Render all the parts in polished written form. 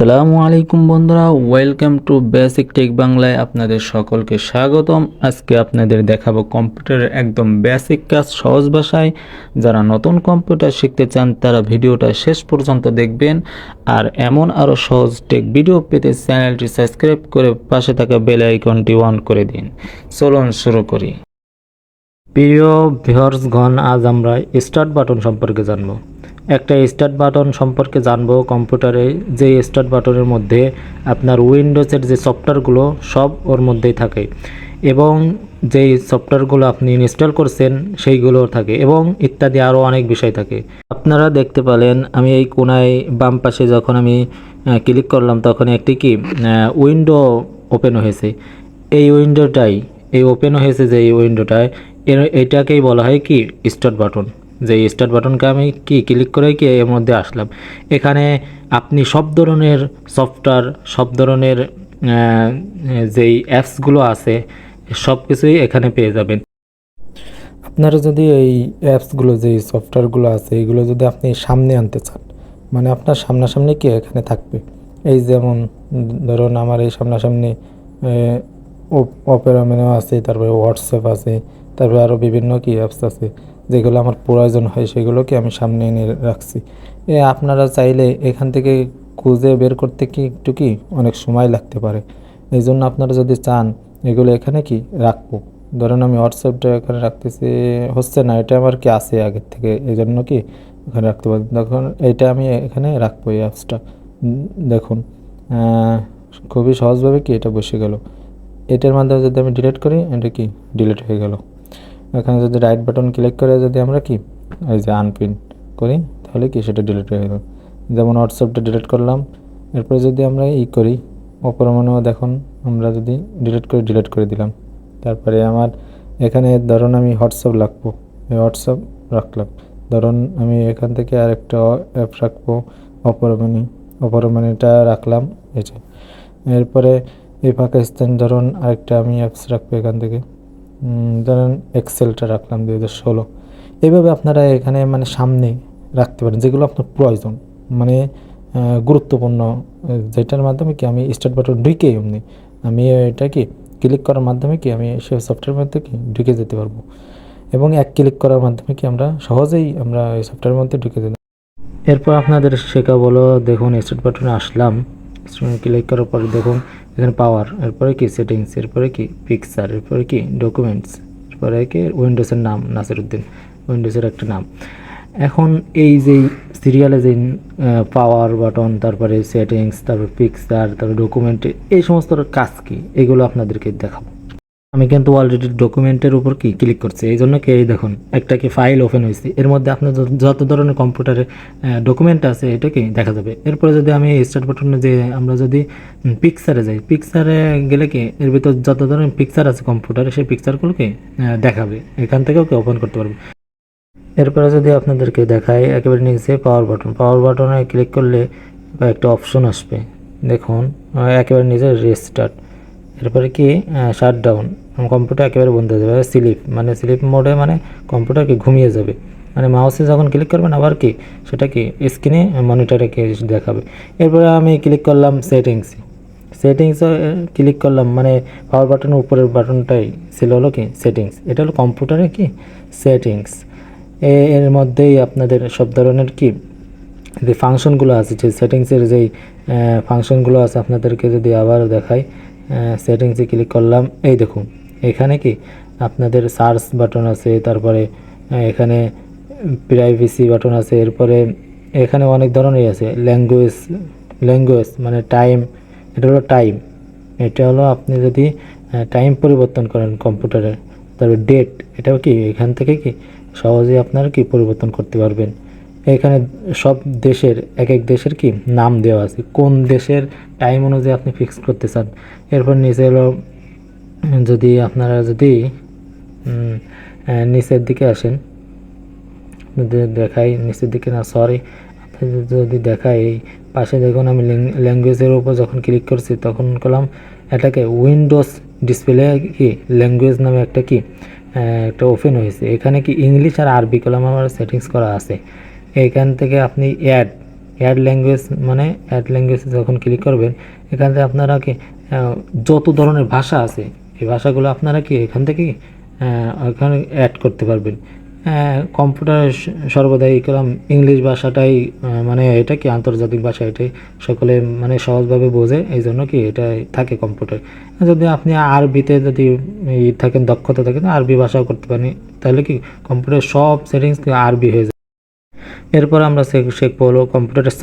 আসসালামু আলাইকুম বন্ধুরা, ওয়েলকাম টু বেসিক টেক বাংলায় আপনাদের সকলকে স্বাগতম। আজকে আপনাদের দেখাবো কম্পিউটারের একদম বেসিক কাজ সহজ ভাষায়। যারা নতুন কম্পিউটার শিখতে চান তারা ভিডিওটা শেষ পর্যন্ত দেখবেন। আর এমন আরও সহজ টেক ভিডিও পেতে চ্যানেলটি সাবস্ক্রাইব করে পাশে থাকা বেল আইকনটি অন করে দিন। চলুন শুরু করি। প্রিয় ভিউয়ার্সগণ, আজ আমরা স্টার্ট বাটন সম্পর্কে জানব। একটা স্টার্ট বাটন সম্পর্কে জানবো। কম্পিউটারে যে স্টার্ট বাটনের মধ্যে আপনার উইন্ডোজের যে সফটওয়্যারগুলো সব ওর মধ্যেই থাকে, এবং যেই সফটওয়্যারগুলো আপনি ইনস্টল করছেন সেইগুলো থাকে, এবং ইত্যাদি আরও অনেক বিষয় থাকে। আপনারা দেখতে পেলেন আমি এই কোনায় বাম পাশে যখন আমি ক্লিক করলাম তখন একটি কি উইন্ডো ওপেন হয়েছে। এই উইন্ডোটাই ওপেন হয়েছে, যে এই উইন্ডোটায় এটাকেই বলা হয় কি স্টার্ট বাটন। যে স্টার্ট বাটনকে আমি কি ক্লিক করে কি এর মধ্যে আসলাম। এখানে আপনি সব ধরনের সফটওয়্যার, সব ধরনের যেই অ্যাপসগুলো আছে সব কিছুই এখানে পেয়ে যাবেন। আপনারা যদি এই অ্যাপসগুলো, যেই সফটওয়্যারগুলো আছে এইগুলো যদি আপনি সামনে আনতে চান, মানে আপনার সামনাসামনি কি এখানে থাকবে। এই যেমন ধরুন আমার এই সামনাসামনি অপেরা মেনু আছে, তারপরে হোয়াটসঅ্যাপ আছে, তারপরে আরও বিভিন্ন কি অ্যাপস আছে যেগুলো আমার প্রয়োজন হয়, সেগুলোকে আমি সামনে এনে রাখছি। আপনারা চাইলে এখান থেকে খুঁজে বের করতে কি একটু কি অনেক সময় লাগতে পারে। এই জন্য আপনারা যদি চান এগুলো এখানে কি রাখবো, ধরুন আমি হোয়াটসঅ্যাপটা এখানে রাখতেছি, হচ্ছে না, এটা আমার কি আছে আগের থেকে, এই জন্য কি এখানে রাখতে পারি। দেখুন এইটা আমি এখানে রাখবো, এই অ্যাপসটা দেখুন খুবই সহজভাবে কি এটা বসে গেল। এটার মাধ্যমে যদি আমি ডিলিট করি, এটা কি ডিলিট হয়ে গেল। এখানে যদি রাইট বাটন ক্লিক করে যদি আমরা কি এই যে আনপিন করি, তাহলে কি সেটা ডিলিট হয়ে গেল। যেমন হোয়াটসঅ্যাপটা ডিলিট করলাম, এরপরে যদি আমরা করি অপরমাণু, দেখুন আমরা যদি ডিলিট করে দিলাম, তারপরে আমার এখানে ধরুন আমি হোয়াটসঅ্যাপ রাখবো, এই হোয়াটসঅ্যাপ রাখলাম। ধরুন আমি এখান থেকে আরেকটা অ্যাপ রাখবো, অপরমাণুটা রাখলাম এই যে। এরপরে এই পাকিস্তান ধরুন আরেকটা আমি অ্যাপস রাখবো এখান থেকে, ধরেন এক্সেলটা রাখলাম 2016। এইভাবে আপনারা এখানে মানে সামনে রাখতে পারেন যেগুলো আপনার প্রয়োজন, মানে গুরুত্বপূর্ণ, যেটার মাধ্যমে কি আমি স্টার্ট বাটন ঢুকে এমনি আমি এটা কি ক্লিক করার মাধ্যমে কি আমি সেই সফটওয়্যারের মধ্যে কি ঢুকে যেতে পারবো, এবং এক ক্লিক করার মাধ্যমে কি আমরা সহজেই আমরা এই সফটওয়্যারের মধ্যে ঢুকে যেতে। এরপর আপনাদের শেখা বলো, দেখুন স্টার্ট বাটনে আসলাম, ক্লিক করার পর দেখুন এখানে পাওয়ার, এরপরে কি সেটিংস, এরপরে কি পিকচার, এরপরে কি ডকুমেন্টস, এরপরে কি উইন্ডোজের নাম নাসিরউদ্দিন, উইন্ডোজের একটা নাম। এখন এই যে সিরিয়ালে যে পাওয়ার বাটন, তারপরে সেটিংস, তারপর পিকচার, তারপর ডকুমেন্ট, এই সমস্ত কাজ কি এগুলো আপনাদেরকে দেখাবো। আমি কিন্তু অলরেডি ডকুমেন্টের উপর কি ক্লিক করছি, এই জন্য কি এই দেখুন একটা কি ফাইল ওপেন হয়েছে, এর মধ্যে আপনার যত ধরনের কম্পিউটারে ডকুমেন্ট আছে এটা কি দেখা যাবে। এরপরে যদি আমি স্টার্ট বাটনে যে আমরা যদি পিকচারে যাই, পিকচারে গেলে কি এর ভিতর যত ধরনের পিকচার আছে কম্পিউটারে সেই পিকচারগুলোকে দেখাবে, এখান থেকেও কি ওপেন করতে পারবে। এরপরে যদি আপনাদেরকে দেখায় একেবারে নিচে পাওয়ার বাটনে ক্লিক করলে একটা অপশন আসবে, দেখুন একেবারে নিচে রিস্টার্ট, এরপরে কি শাটডাউন, কম্পিউটার একেবারে বন্ধ হয়ে যাবে। স্লিপ মানে স্লিপ মোডে, মানে কম্পিউটার কি ঘুমিয়ে যাবে, মানে মাউসে যখন ক্লিক করবেন আবার কি সেটা কি স্ক্রিনে মনিটরে কি দেখাবে। এরপরে আমি ক্লিক করলাম সেটিংসে ক্লিক করলাম, মানে পাওয়ার বাটনের উপরের বাটনটাই ছিল হলো কি সেটিংস, এটা হলো কম্পিউটারে কি সেটিংস। এর মধ্যেই আপনাদের সব ধরনের কি যে ফাংশনগুলো আছে, যে সেটিংসের যেই ফাংশনগুলো আছে আপনাদেরকে যদি আবার দেখাই, সেটিংসে ক্লিক করলাম, এই দেখুন এখানে কি আপনাদের সার্চ বাটন আছে, তারপরে এখানে প্রাইভেসি বাটন আছে, এরপরে এখানে অনেক ধরনের আছে, ল্যাঙ্গুয়েজ মানে টাইম, এটা হলো টাইম, এটা হলো আপনি যদি টাইম পরিবর্তন করেন কম্পিউটারে, তারপরে ডেট, এটাও কি এখান থেকে কি সহজেই আপনারা কি পরিবর্তন করতে পারবেন। এখানে সব দেশের এক দেশের কি নাম দেওয়া আছে, কোন দেশের টাইম অনুযায়ী আপনি ফিক্স করতে চান। এরপর নিচে হলো যদি আপনারা যদি নিচের দিকে আসেন, দেখাই নিচের দিকে না, সরি, যদি দেখাই এই পাশে দেখুন আমি ল্যাঙ্গুয়েজের উপর যখন ক্লিক করছি তখন করলাম এটাকে উইন্ডোজ ডিসপ্লে কি ল্যাঙ্গুয়েজ নামে একটা কি একটা ওপেন হয়েছে। এখানে কি ইংলিশ আর আরবি কলম আমার সেটিংস করা আছে। এখান থেকে আপনি অ্যাড অ্যাড ল্যাঙ্গুয়েজ মানে অ্যাড ল্যাঙ্গুয়েজে যখন ক্লিক করবেন এখান থেকে আপনারা কি যত ধরনের ভাষা আছে এই ভাষাগুলো আপনারা কি এখান থেকে ওখানে অ্যাড করতে পারবেন। কম্পিউটার সর্বদাই করলাম ইংলিশ ভাষাটাই মানে এটা কি আন্তর্জাতিক ভাষা, এটাই সকলে মানে সহজভাবে বোঝে, এই জন্য কি এটা থাকে কম্পিউটার। যদি আপনি আরবিতে যদি থাকেন, দক্ষতা থাকেন, আরবি ভাষাও করতে পারেন, তাহলে কি কম্পিউটার সব সেটিংস আরবি হয়ে যায়। এরপর আমরা শিখবো হলো কম্পিউটারের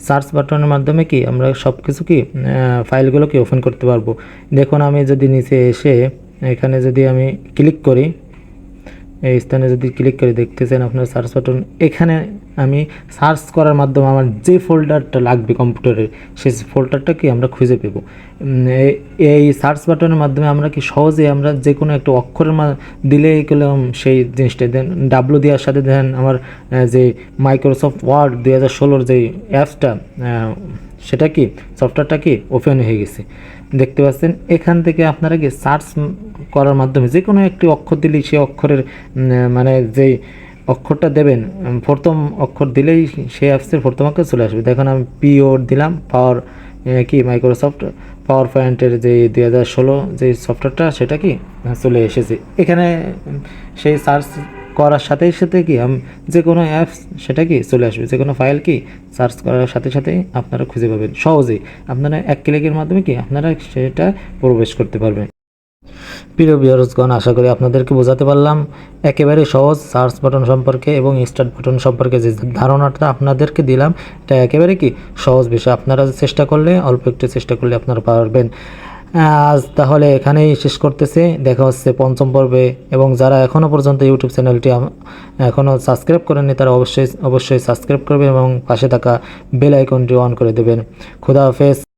সার্চ বাটনের মাধ্যমে কি আমরা সব কিছু কি ফাইলগুলোকে ওপেন করতে পারবো। দেখুন আমি যদি নিচে এসে এখানে যদি আমি ক্লিক করি, এই স্থানে যদি ক্লিক করে দেখতেছেন আপনার সার্চ বাটন, এখানে আমি সার্চ করার মাধ্যমে আমার যে ফোল্ডারটা লাগবে কম্পিউটারের সেই ফোল্ডারটা কি আমরা খুঁজে পেব। এই সার্চ বাটনের মাধ্যমে আমরা কি সহজে আমরা যে কোনো একটা অক্ষরের দিলে গেলাম সেই জিনিসটা দেন ডাব্লু দেওয়ার সাথে দেন আমার যে মাইক্রোসফট ওয়ার্ড 2016 যে অ্যাপসটা সেটা কি সফটওয়্যারটা কি ওপেন হয়ে গেছে দেখতে পাচ্ছেন। এখান থেকে আপনারা কি সার্চ করার মাধ্যমে যে কোনো একটি অক্ষর দিলেই সেই অক্ষরের মানে যেই অক্ষরটা দেবেন প্রথম অক্ষর দিলেই সেই অ্যাপসের প্রথম অক্ষর চলে আসবে। দেখুন আমি পিওর দিলাম, পাওয়ার কি মাইক্রোসফট পাওয়ার পয়েন্টের যে 2016 যে সফটওয়্যারটা সেটা কি চলে এসেছে এখানে। সেই সার্চ করার সাথে সাথে কি যে কোনো অ্যাপস সেটা কি চলে আসবে, যে কোনো ফাইল কি সার্চ করার সাথে সাথে আপনারা খুঁজে পাবেন সহজেই। আপনারা এক ক্লিকের মাধ্যমে কি আপনারা সেটা প্রবেশ করতে পারবেন। প্রিয় ভিউয়ার্সগণ, আশা করি আপনাদেরকে বোঝাতে পারলাম একেবারে সহজ সার্চ বাটন সম্পর্কে এবং স্টার্ট বাটন সম্পর্কে যে ধারণাটা আপনাদেরকে দিলাম এটা একেবারে কি সহজ বিষয়। আপনারা চেষ্টা করলে, অল্প একটু চেষ্টা করলে আপনারা পারবেন। আজ তাহলে এখানেই শেষ করতেছি, দেখা হচ্ছে পঞ্চম পর্বে। এবং যারা এখনও পর্যন্ত ইউটিউব চ্যানেলটি এখনও সাবস্ক্রাইব করেননি তারা অবশ্যই সাবস্ক্রাইব করবেন এবং পাশে থাকা বেল আইকনটি অন করে দেবেন। খোদা হাফেজ।